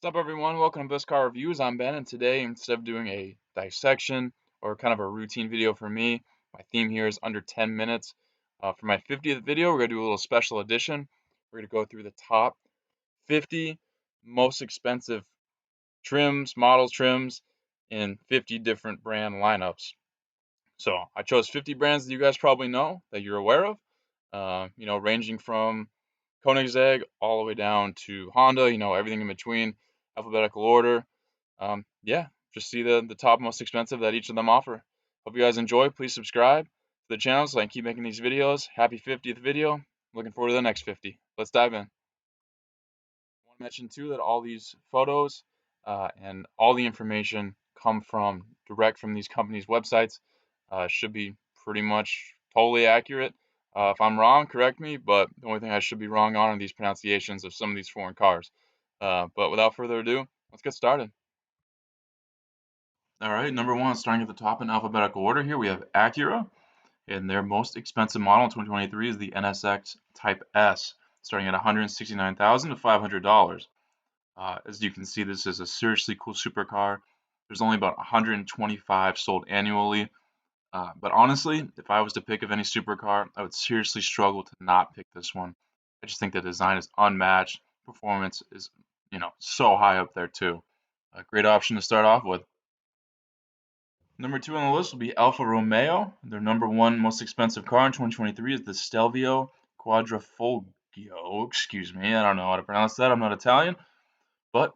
What's up, everyone? Welcome to Best Car Reviews. I'm Ben, and today, instead of doing a dissection or kind of a routine video for me, my theme here is under 10 minutes. For my 50th video, we're going to do a little special edition. We're going to go through the top 50 most expensive trims in 50 different brand lineups. So I chose 50 brands that you guys probably know, that you're aware of, ranging from Koenigsegg all the way down to Honda, everything in between, alphabetical order. Yeah, just see the top most expensive that each of them offer. Hope you guys enjoy. Please subscribe to the channel so I can keep making these videos. Happy 50th video. Looking forward to the next 50. Let's dive in. I want to mention too that all these photos and all the information come from direct from these companies' websites. Should be pretty much totally accurate. If I'm wrong, correct me, but the only thing I should be wrong on are these pronunciations of some of these foreign cars. But without further ado, let's get started. All right, number one, starting at the top in alphabetical order here, we have Acura, and their most expensive model in 2023 is the NSX Type-S, starting at $169,000 to $500. As you can see, this is a seriously cool supercar. There's only about 125 sold annually. But honestly, if I was to pick of any supercar, I would seriously struggle to not pick this one. I just think the design is unmatched. Performance is, so high up there too. A great option to start off with. Number two on the list will be Alfa Romeo. Their number one most expensive car in 2023 is the Stelvio Quadrifoglio. Excuse me, I don't know how to pronounce that. I'm not Italian. But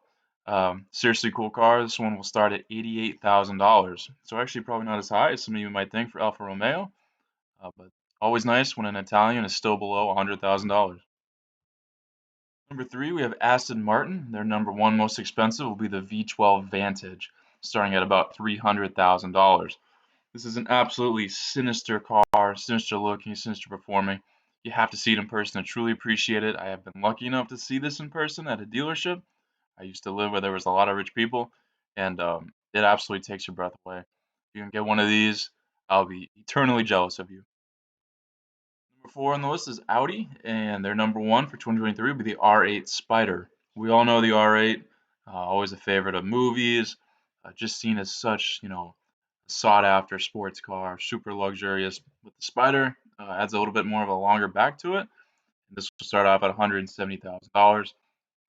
seriously cool car. This one will start at $88,000. So actually probably not as high as some of you might think for Alfa Romeo. But always nice when an Italian is still below $100,000. Number three, we have Aston Martin. Their number one most expensive will be the V12 Vantage, starting at about $300,000. This is an absolutely sinister car, sinister looking, sinister performing. You have to see it in person to truly appreciate it. I have been lucky enough to see this in person at a dealership. I used to live where there was a lot of rich people, and it absolutely takes your breath away. If you can get one of these, I'll be eternally jealous of you. Number four on the list is Audi, and their number one for 2023 will be the R8 Spider. We all know the R8, always a favorite of movies, just seen as such, sought after sports car, super luxurious. With the Spider, adds a little bit more of a longer back to it. This will start off at $170,000.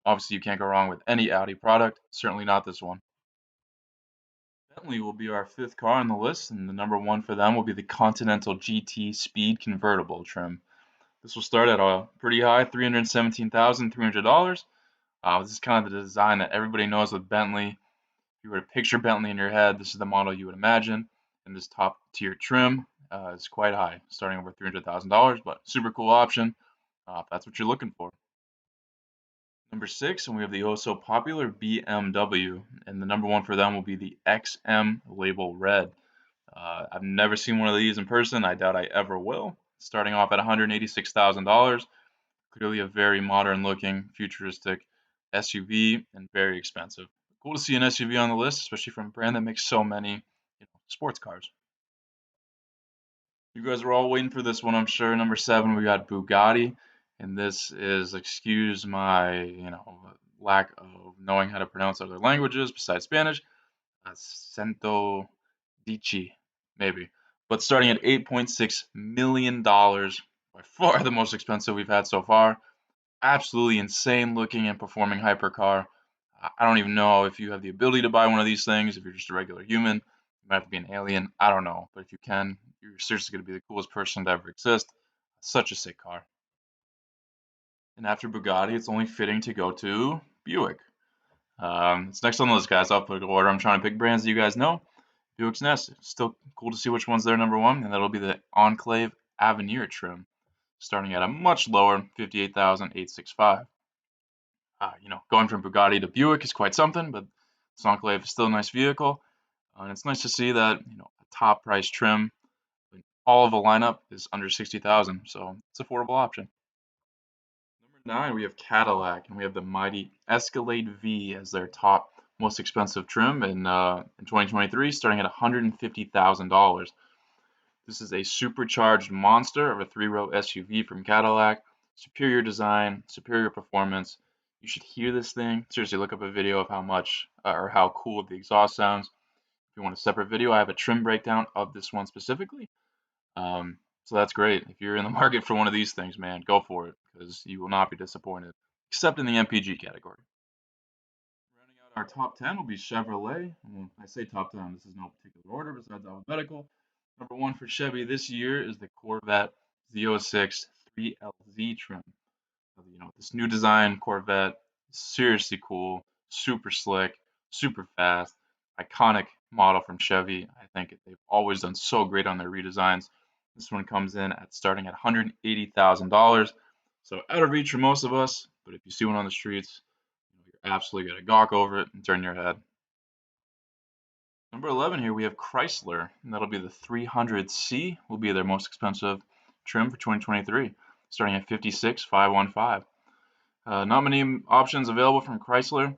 Obviously, you can't go wrong with any Audi product, certainly not this one. Bentley will be our fifth car on the list, and the number one for them will be the Continental GT Speed Convertible trim. This will start at a pretty high $317,300. This is kind of the design that everybody knows with Bentley. If you were to picture Bentley in your head, this is the model you would imagine. And this top tier trim is quite high, starting over $300,000, but super cool option if that's what you're looking for. Number six, and we have the oh so popular BMW, and the number one for them will be the XM Label Red. I've never seen one of these in person. I doubt I ever will. Starting off at $186,000. Clearly a very modern looking, futuristic SUV and very expensive. Cool to see an SUV on the list, especially from a brand that makes so many sports cars. You guys were all waiting for this one, I'm sure. Number seven, we got Bugatti, and this is, excuse my, lack of knowing how to pronounce other languages besides Spanish. Centodieci, maybe. But starting at $8.6 million, by far the most expensive we've had so far. Absolutely insane looking and performing hypercar. I don't even know if you have the ability to buy one of these things, if you're just a regular human. You might have to be an alien. I don't know. But if you can, you're seriously going to be the coolest person to ever exist. Such a sick car. And after Bugatti, it's only fitting to go to Buick. It's next on the list, guys. Alphabetical order. I'm trying to pick brands that you guys know. Buick's next. Still cool to see which one's their number one, and that'll be the Enclave Avenir trim, starting at a much lower $58,865. Going from Bugatti to Buick is quite something, but this Enclave is still a nice vehicle, and it's nice to see that a top price trim, all of the lineup is under 60,000, so it's an affordable option. Number nine, we have Cadillac, and we have the mighty Escalade V as their top most expensive trim in 2023, starting at $150,000. This is a supercharged monster of a three-row SUV from Cadillac. Superior design, superior performance. You should hear this thing. Seriously, look up a video of how much or how cool the exhaust sounds. If you want a separate video, I have a trim breakdown of this one specifically. So that's great. If you're in the market for one of these things, man, go for it because you will not be disappointed, except in the MPG category. Rounding out our top 10 will be Chevrolet. I say top 10, this is no particular order besides alphabetical. Number one for Chevy this year is the Corvette Z06 3LZ trim. This new design Corvette, seriously cool, super slick, super fast, iconic model from Chevy. I think they've always done so great on their redesigns. This one comes in at starting at $180,000. So out of reach for most of us, but if you see one on the streets, you're absolutely gonna gawk over it and turn your head. Number 11 here we have Chrysler, and that'll be the 300C. Will be their most expensive trim for 2023, starting at $56,515. Not many options available from Chrysler.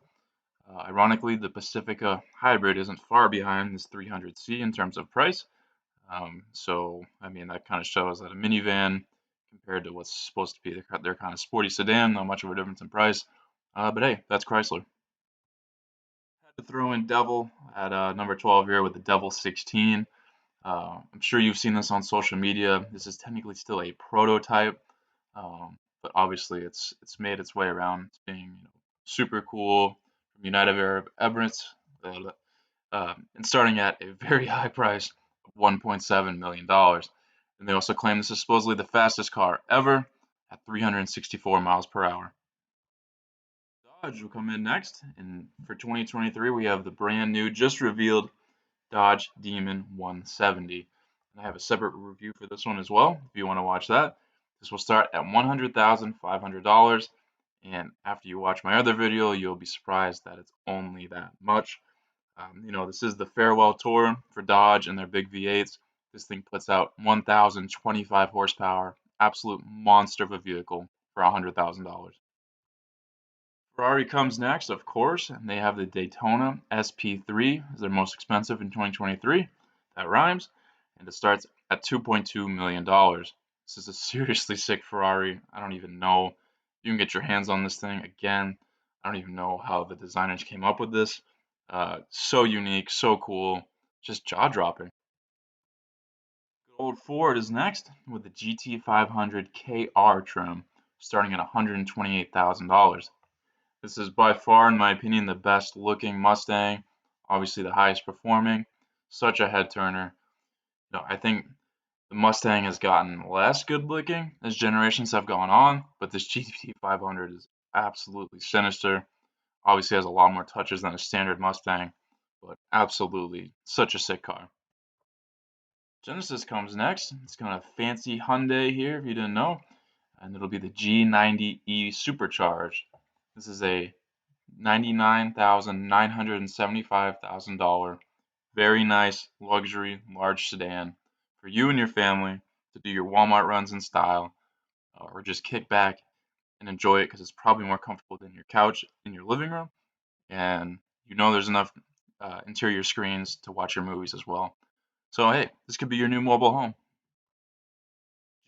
Ironically, the Pacifica Hybrid isn't far behind this 300C in terms of price. I mean, that kind of shows that a minivan compared to what's supposed to be their kind of sporty sedan, not much of a difference in price. But hey, that's Chrysler. Had to throw in Devel at number 12 here with the Devel 16. I'm sure you've seen this on social media. This is technically still a prototype, but obviously it's made its way around. It's being super cool from United Arab Emirates, and starting at a very high price of $1.7 million. And they also claim this is supposedly the fastest car ever at 364 miles per hour. Dodge will come in next, and for 2023 we have the brand new, just revealed Dodge Demon 170. And I have a separate review for this one as well, if you want to watch that. This will start at $100,500, and after you watch my other video, you'll be surprised that it's only that much. This is the farewell tour for Dodge and their big V8s. This thing puts out 1,025 horsepower, absolute monster of a vehicle for $100,000. Ferrari comes next, of course, and they have the Daytona SP3 as their most expensive in 2023. That rhymes, and it starts at $2.2 million. This is a seriously sick Ferrari. I don't even know. You can get your hands on this thing. Again, I don't even know how the designers came up with this. So unique, so cool, just jaw-dropping. Good old Ford is next with the GT500 KR trim, starting at $128,000. This is by far, in my opinion, the best looking Mustang, obviously the highest performing. Such a head turner. I think the Mustang has gotten less good looking as generations have gone on, but this GT500 is absolutely sinister. Obviously has a lot more touches than a standard Mustang, but absolutely such a sick car. Genesis comes next. It's kind of fancy Hyundai here, if you didn't know, and it'll be the G90E Supercharged. This is a $99,975,000 very nice luxury large sedan for you and your family to do your Walmart runs in style, or just kick back and enjoy it because it's probably more comfortable than your couch in your living room, and there's enough interior screens to watch your movies as well. So hey, this could be your new mobile home.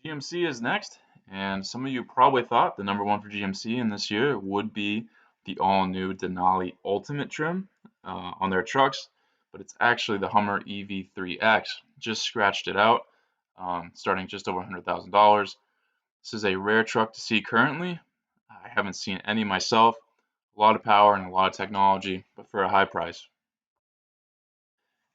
GMC is next, and some of you probably thought the number one for GMC in this year would be the all-new Denali Ultimate trim on their trucks, but it's actually the Hummer EV3X. Just scratched it out, starting just over $100,000. This is a rare truck to see currently. I haven't seen any myself. A lot of power and a lot of technology, but for a high price.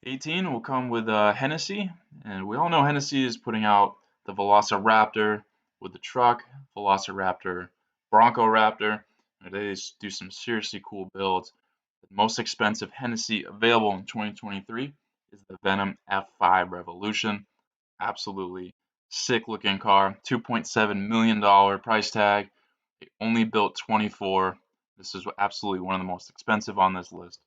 18 will come with Hennessey, and we all know Hennessey is putting out the Velociraptor with the truck, Velociraptor, Bronco Raptor, and they do some seriously cool builds. The most expensive Hennessey available in 2023 is the Venom F5 Revolution. Absolutely sick looking car, $2.7 million price tag. They only built 24. This is absolutely one of the most expensive on this list.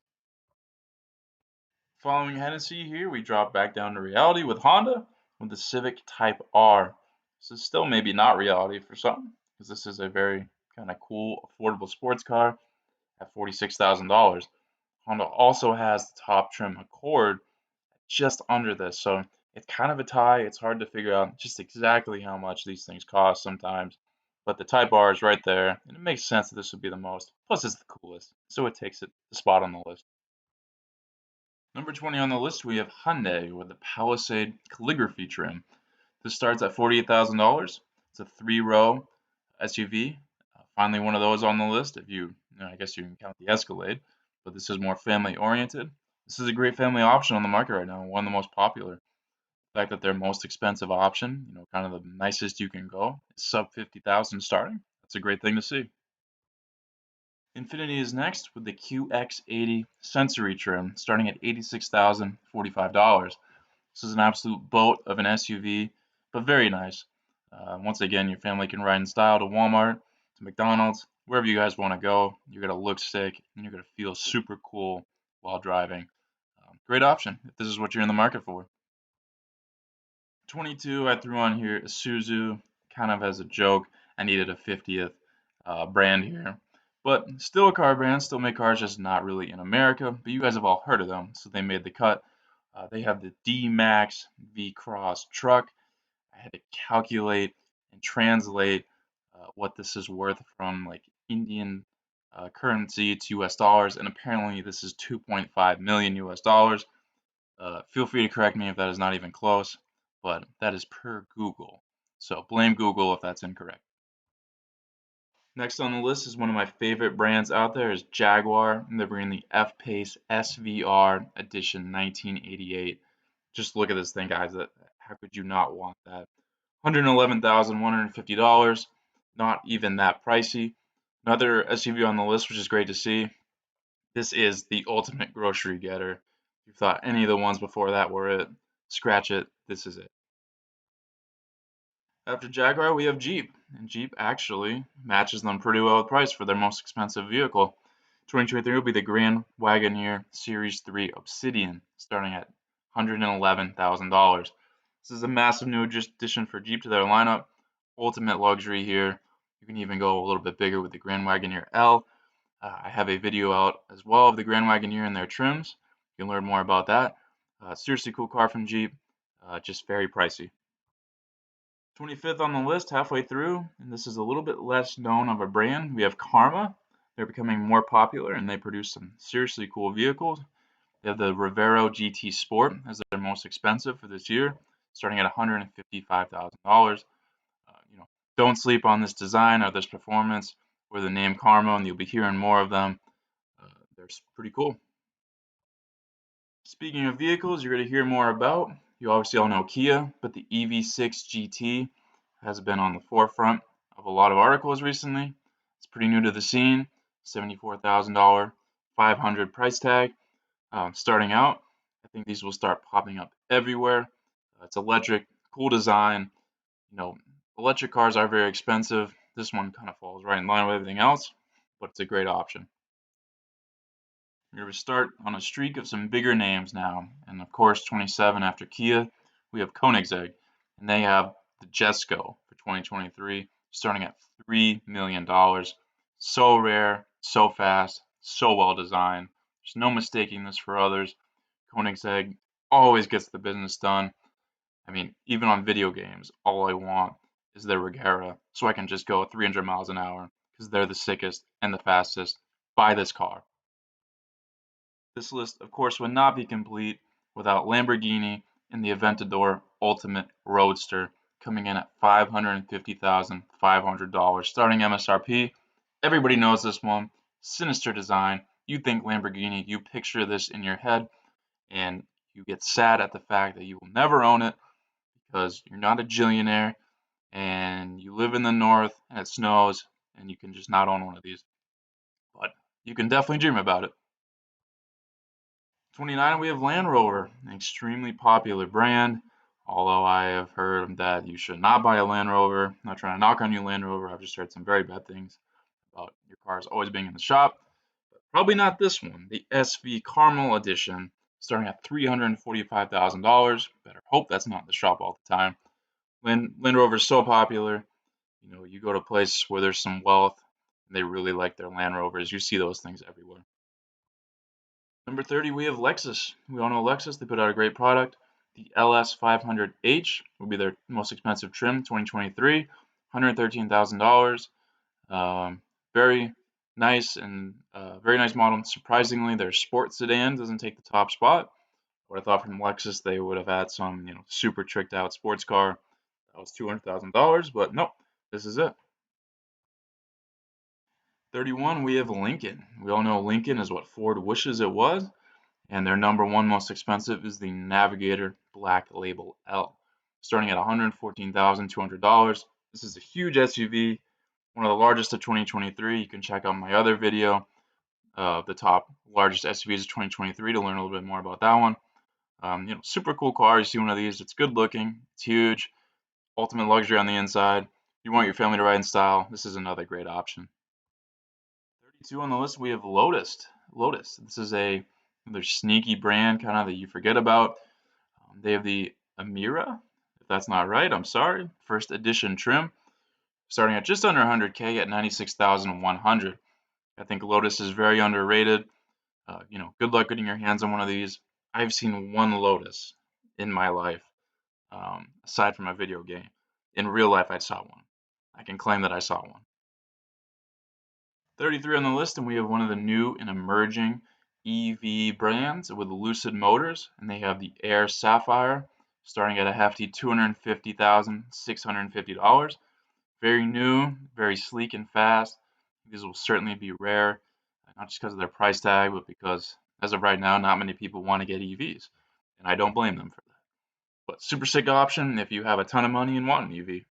Following Hennessey here, we drop back down to reality with Honda with the Civic Type R. This is still maybe not reality for some, because this is a very kind of cool, affordable sports car at $46,000. Honda also has the top trim Accord just under this, so it's kind of a tie. It's hard to figure out just exactly how much these things cost sometimes. but the Type R is right there, and it makes sense that this would be the most. Plus, it's the coolest, so it takes the spot on the list. Number 20 on the list, we have Hyundai with the Palisade calligraphy trim. This starts at $48,000. It's a 3-row SUV. Finally, one of those on the list. If I guess you can count the Escalade, but this is more family oriented. This is a great family option on the market right now, one of the most popular. The fact that their most expensive option, kind of the nicest you can go, is sub 50,000 starting. That's a great thing to see. Infiniti is next with the QX80 Sensory trim, starting at $86,045. This is an absolute boat of an SUV, but very nice. Once again, your family can ride in style to Walmart, to McDonald's, wherever you guys want to go. You're going to look sick, and you're going to feel super cool while driving. Great option if this is what you're in the market for. 22, I threw on here Isuzu, kind of as a joke. I needed a 50th brand here. But still a car brand, still make cars, just not really in America. But you guys have all heard of them, so they made the cut. They have the DMAX V-Cross truck. I had to calculate and translate what this is worth from like Indian currency to US dollars, and apparently this is 2.5 million US dollars. Feel free to correct me if that is not even close, but that is per Google. So blame Google if that's incorrect. Next on the list is one of my favorite brands out there is Jaguar, and they're bringing the F-Pace SVR Edition 1988. Just look at this thing, guys. How could you not want that? $111,150. Not even that pricey. Another SUV on the list, which is great to see. This is the ultimate grocery getter. If you thought any of the ones before that were it, scratch it. This is it. After Jaguar, we have Jeep, and Jeep actually matches them pretty well with price for their most expensive vehicle. 2023 will be the Grand Wagoneer Series 3 Obsidian, starting at $111,000. This is a massive new addition for Jeep to their lineup. Ultimate luxury here. You can even go a little bit bigger with the Grand Wagoneer L. I have a video out as well of the Grand Wagoneer and their trims. You can learn more about that. Seriously cool car from Jeep, just very pricey. 25th on the list, halfway through, and this is a little bit less known of a brand. We have Karma. They're becoming more popular, and they produce some seriously cool vehicles. They have the Revero GT Sport as their most expensive for this year, starting at $155,000. Don't sleep on this design or this performance or the name Karma, and you'll be hearing more of them. They're pretty cool. Speaking of vehicles you're going to hear more about, you obviously all know Kia, but the EV6 GT has been on the forefront of a lot of articles recently. It's pretty new to the scene, $74,000, $500 price tag. Starting out, I think these will start popping up everywhere. It's electric, cool design. Electric cars are very expensive. This one kind of falls right in line with everything else, but it's a great option. We're going to start on a streak of some bigger names now. And of course, 27 after Kia, we have Koenigsegg. And they have the Jesko for 2023, starting at $3 million. So rare, so fast, so well designed. There's no mistaking this for others. Koenigsegg always gets the business done. I mean, even on video games, all I want is their Regera so I can just go 300 miles an hour because they're the sickest and the fastest. Buy this car. This list, of course, would not be complete without Lamborghini and the Aventador Ultimate Roadster coming in at $550,500 starting MSRP. Everybody knows this one. Sinister design. You think Lamborghini, you picture this in your head, and you get sad at the fact that you will never own it because you're not a jillionaire and you live in the north and it snows and you can just not own one of these. But you can definitely dream about it. 29, we have Land Rover, an extremely popular brand. Although I have heard that you should not buy a Land Rover. I'm not trying to knock on you, Land Rover. I've just heard some very bad things about your cars always being in the shop. But probably not this one, the SV Caramel Edition, starting at $345,000. Better hope that's not in the shop all the time. Land Rover is so popular. You go to a place where there's some wealth and they really like their Land Rovers. You see those things everywhere. Number 30, we have Lexus. We all know Lexus. They put out a great product. The LS 500H will be their most expensive trim, 2023, $113,000. Very nice and very nice model. Surprisingly, their sports sedan doesn't take the top spot. What I thought from Lexus, they would have had some, super tricked out sports car that was $200,000, but nope, this is it. 31, we have Lincoln. We all know Lincoln is what Ford wishes it was, and their number one most expensive is the Navigator Black Label L, starting at $114,200. This is a huge SUV, one of the largest of 2023. You can check out my other video, the top largest SUVs of 2023, to learn a little bit more about that one. Super cool car. You see one of these, it's good looking, it's huge, ultimate luxury on the inside. You want your family to ride in style, this is another great option. 32 on the list, we have Lotus. This is another sneaky brand kind of that you forget about. They have the Amira. If that's not right, I'm sorry. First edition trim, starting at just under 100K at 96,100. I think Lotus is very underrated. Good luck getting your hands on one of these. I've seen one Lotus in my life, aside from a video game. In real life, I saw one. I can claim that I saw one. 33 on the list, and we have one of the new and emerging EV brands with Lucid Motors, and they have the Air Sapphire, starting at a hefty $250,650. Very new, very sleek and fast. These will certainly be rare, not just because of their price tag, but because as of right now, not many people want to get EVs, and I don't blame them for that. But super sick option if you have a ton of money and want an EV.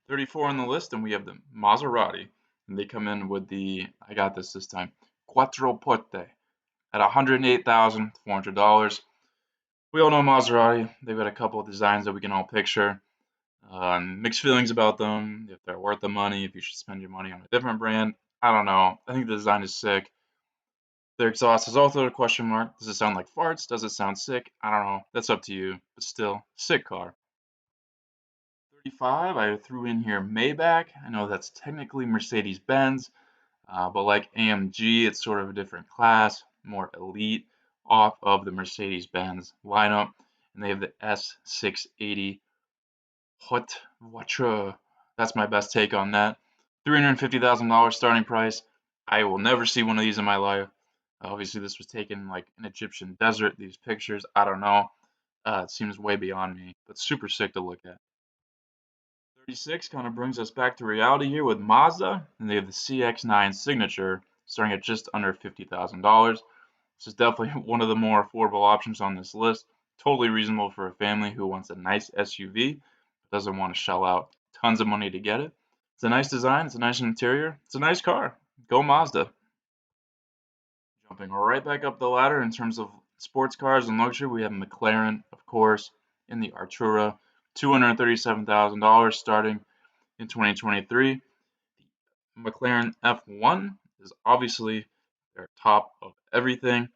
34 on the list, and we have the Maserati, and they come in with the, I got this time, Quattroporte at $108,400. We all know Maserati. They've got a couple of designs that we can all picture. Mixed feelings about them, if they're worth the money, if you should spend your money on a different brand. I don't know. I think the design is sick. Their exhaust is also a question mark. Does it sound like farts? Does it sound sick? I don't know. That's up to you. But still, sick car. 35, I threw in here Maybach. I know that's technically Mercedes-Benz, but like AMG, it's sort of a different class, more elite, off of the Mercedes-Benz lineup. And they have the S680 Haute Voiture. That's my best take on that. $350,000 starting price. I will never see one of these in my life. Obviously, this was taken like an Egyptian desert. These pictures, I don't know. It seems way beyond me, but super sick to look at. 36 kind of brings us back to reality here with Mazda, and they have the CX-9 Signature, starting at just under $50,000. This is definitely one of the more affordable options on this list. Totally reasonable for a family who wants a nice SUV, but doesn't want to shell out tons of money to get it. It's a nice design, it's a nice interior, it's a nice car. Go Mazda. Jumping right back up the ladder in terms of sports cars and luxury, we have McLaren, of course, in the Artura, $237,000 starting in 2023. The McLaren F1 is obviously their top of everything,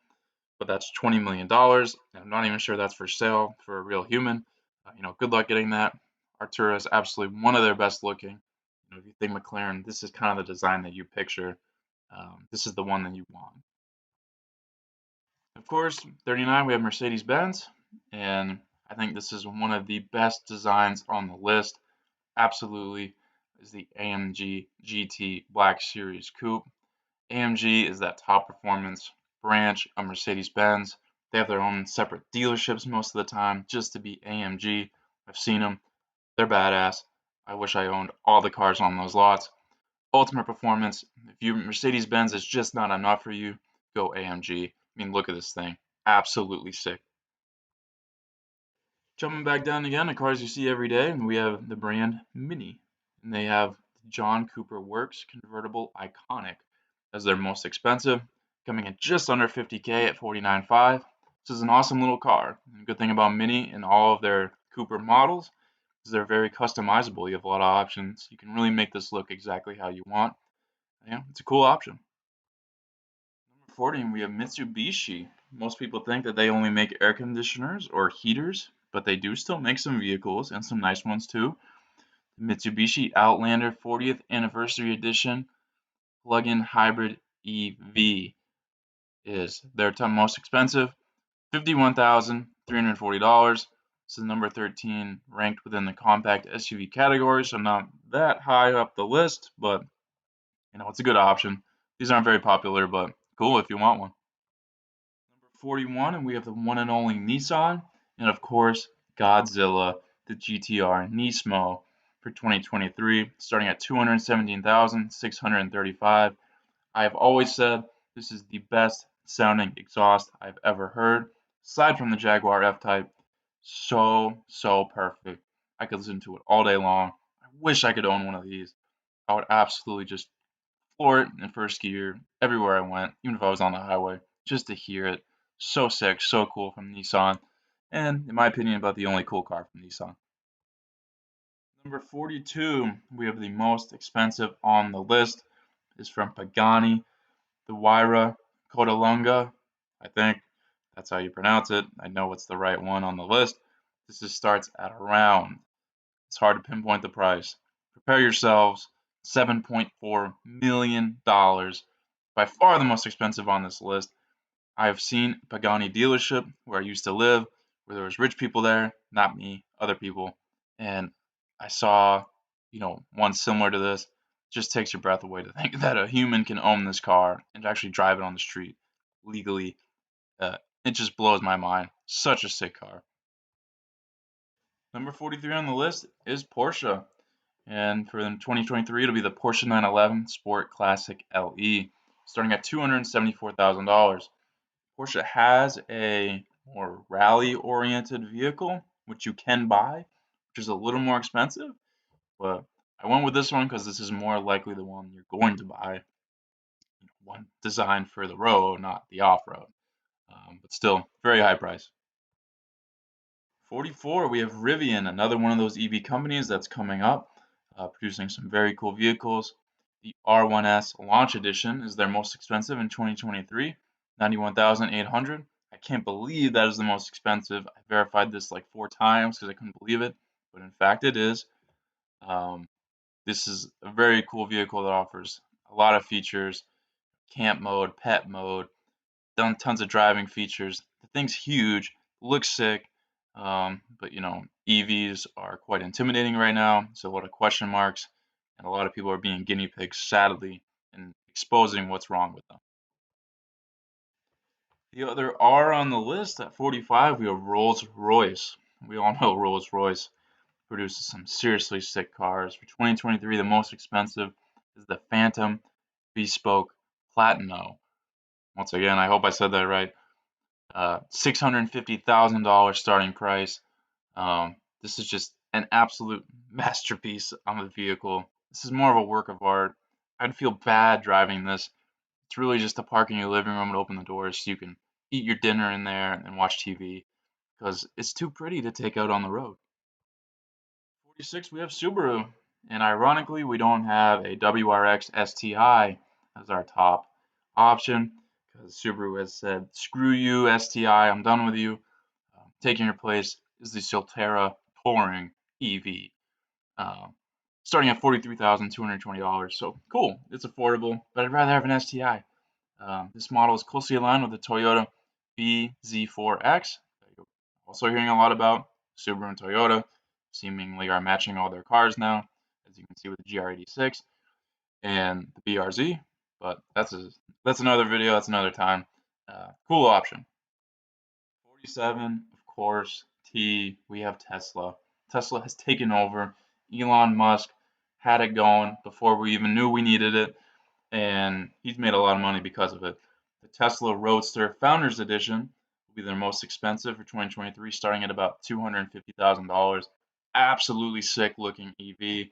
but that's $20 million. I'm not even sure that's for sale for a real human. Good luck getting that. Artura is absolutely one of their best looking. If you think McLaren, this is kind of the design that you picture. This is the one that you want. Of course, 39, we have Mercedes-Benz, and I think this is one of the best designs on the list. Absolutely is the AMG GT Black Series Coupe. AMG is that top performance branch of Mercedes-Benz. They have their own separate dealerships most of the time just to be AMG. I've seen them. They're badass. I wish I owned all the cars on those lots. Ultimate performance. If you Mercedes-Benz is just not enough for you, go AMG. I mean, look at this thing. Absolutely sick. Jumping back down again, the cars you see every day, we have the brand Mini. And they have John Cooper Works Convertible Iconic as their most expensive, coming in just under 50K at 49.5. This is an awesome little car. The good thing about Mini and all of their Cooper models is they're very customizable. You have a lot of options. You can really make this look exactly how you want. It's a cool option. Number 40, we have Mitsubishi. Most people think that they only make air conditioners or heaters, but they do still make some vehicles and some nice ones too. The Mitsubishi Outlander 40th Anniversary Edition plug-in hybrid EV is their most expensive, $51,340. This is number 13, ranked within the compact SUV category, so not that high up the list, but it's a good option. These aren't very popular, but cool if you want one. Number 41, and we have the one and only Nissan, and of course, Godzilla, the GTR Nismo for 2023, starting at $217,635. I have always said this is the best sounding exhaust I've ever heard, aside from the Jaguar F-Type. So perfect. I could listen to it all day long. I wish I could own one of these. I would absolutely just floor it in first gear everywhere I went, even if I was on the highway, just to hear it. So sick, so cool from Nissan, and in my opinion, about the only cool car from Nissan. Number 42, we have the most expensive on the list, is from Pagani, the Huayra Codalunga. I think that's how you pronounce it. I know it's the right one on the list. This just starts at around. It's hard to pinpoint the price. Prepare yourselves. $7.4 million. By far the most expensive on this list. I have seen a Pagani dealership where I used to live, where there was rich people there, not me, other people. And I saw, one similar to this. Just takes your breath away to think that a human can own this car and actually drive it on the street legally. It just blows my mind. Such a sick car. Number 43 on the list is Porsche. And for the 2023, it'll be the Porsche 911 Sport Classic LE, starting at $274,000. Porsche has a more rally-oriented vehicle, which you can buy, which is a little more expensive. But I went with this one because this is more likely the one you're going to buy. One designed for the road, not the off-road. But still, very high price. 44, we have Rivian, another one of those EV companies that's coming up, producing some very cool vehicles. The R1S Launch Edition is their most expensive in 2023, $91,800. I can't believe that is the most expensive. I verified this like 4 times because I couldn't believe it, but in fact it is. This is a very cool vehicle that offers a lot of features, camp mode, pet mode, done tons of driving features. The thing's huge, looks sick, but EVs are quite intimidating right now, so a lot of question marks, and a lot of people are being guinea pigs, sadly, and exposing what's wrong with them. The other R on the list at 45, we have Rolls-Royce. We all know Rolls-Royce produces some seriously sick cars. For 2023, the most expensive is the Phantom Bespoke Platino. Once again, I hope I said that right. $650,000 starting price. This is just an absolute masterpiece on the vehicle. This is more of a work of art. I'd feel bad driving this. It's really just to park in your living room and open the doors so you can eat your dinner in there and watch TV because it's too pretty to take out on the road. 46, we have Subaru, and ironically, we don't have a WRX STI as our top option because Subaru has said, screw you, STI, I'm done with you. Taking your place is the Solterra Touring EV, starting at $43,220. So cool, it's affordable, but I'd rather have an STI. This model is closely aligned with the Toyota BZ4X, that you're also hearing a lot about. Subaru and Toyota seemingly are matching all their cars now, as you can see with the GR86 and the BRZ. But that's another video, that's another time. Cool option. 47, of course, we have Tesla. Tesla has taken over. Elon Musk had it going before we even knew we needed it, and he's made a lot of money because of it. The Tesla Roadster Founders Edition will be their most expensive for 2023, starting at about $250,000. Absolutely sick looking EV.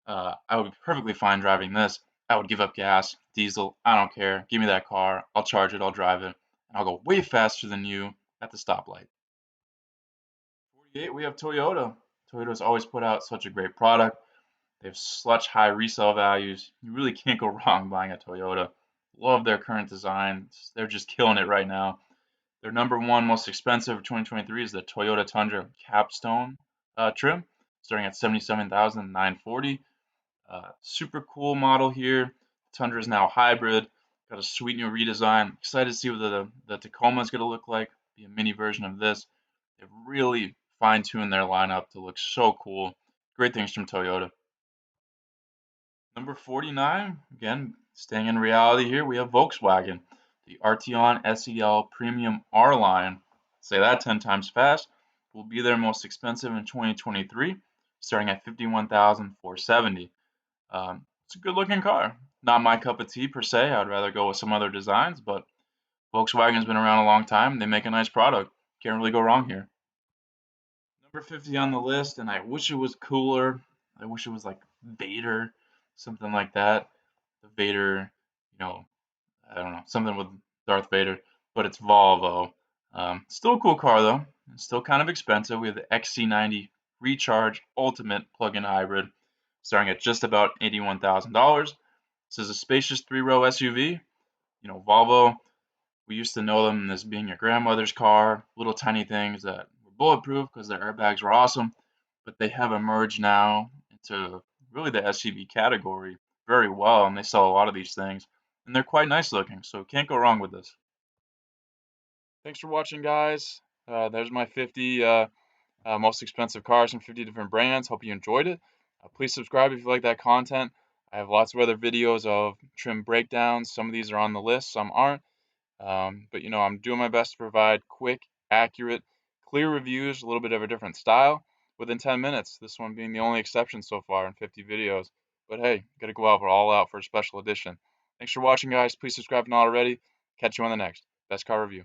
I would be perfectly fine driving this. I would give up gas, diesel, I don't care. Give me that car. I'll charge it, I'll drive it, and I'll go way faster than you at the stoplight. 48, we have Toyota. Toyota's always put out such a great product. They have such high resale values. You really can't go wrong buying a Toyota. Love their current design. They're just killing it right now. Their number one most expensive for 2023 is the Toyota Tundra Capstone trim, starting at $77,940. Super cool model here. Tundra is now hybrid. Got a sweet new redesign. Excited to see what the Tacoma is going to look like. Be a mini version of this. They've really fine-tune their lineup to look so cool. Great things from Toyota. Number 49, again, staying in reality here, we have Volkswagen. The Arteon SEL Premium R line, say that 10 times fast, will be their most expensive in 2023, starting at $51,470. It's a good looking car. Not my cup of tea per se. I'd rather go with some other designs, but Volkswagen's been around a long time. They make a nice product. Can't really go wrong here. Number 50 on the list, and I wish it was cooler. I wish it was like Vader, something like that. The Vader, I don't know, something with Darth Vader, but it's Volvo. Still a cool car though. It's still kind of expensive. We have the XC90 Recharge Ultimate Plug-in Hybrid, starting at just about $81,000. This is a spacious three-row SUV. Volvo, we used to know them as being your grandmother's car, little tiny things that were bulletproof because their airbags were awesome, but they have emerged now into really the SUV category very well, and they sell a lot of these things, and they're quite nice looking, so can't go wrong with this. Thanks for watching, guys. There's my 50 most expensive cars from 50 different brands. Hope you enjoyed it. Please subscribe if you like that content. I have lots of other videos of trim breakdowns. Some of these are on the list, some aren't. But I'm doing my best to provide quick, accurate, clear reviews, a little bit of a different style within 10 minutes. This one being the only exception so far in 50 videos. But hey, gotta go out for all out for a special edition. Thanks for watching, guys. Please subscribe if not already. Catch you on the next Best Car Review.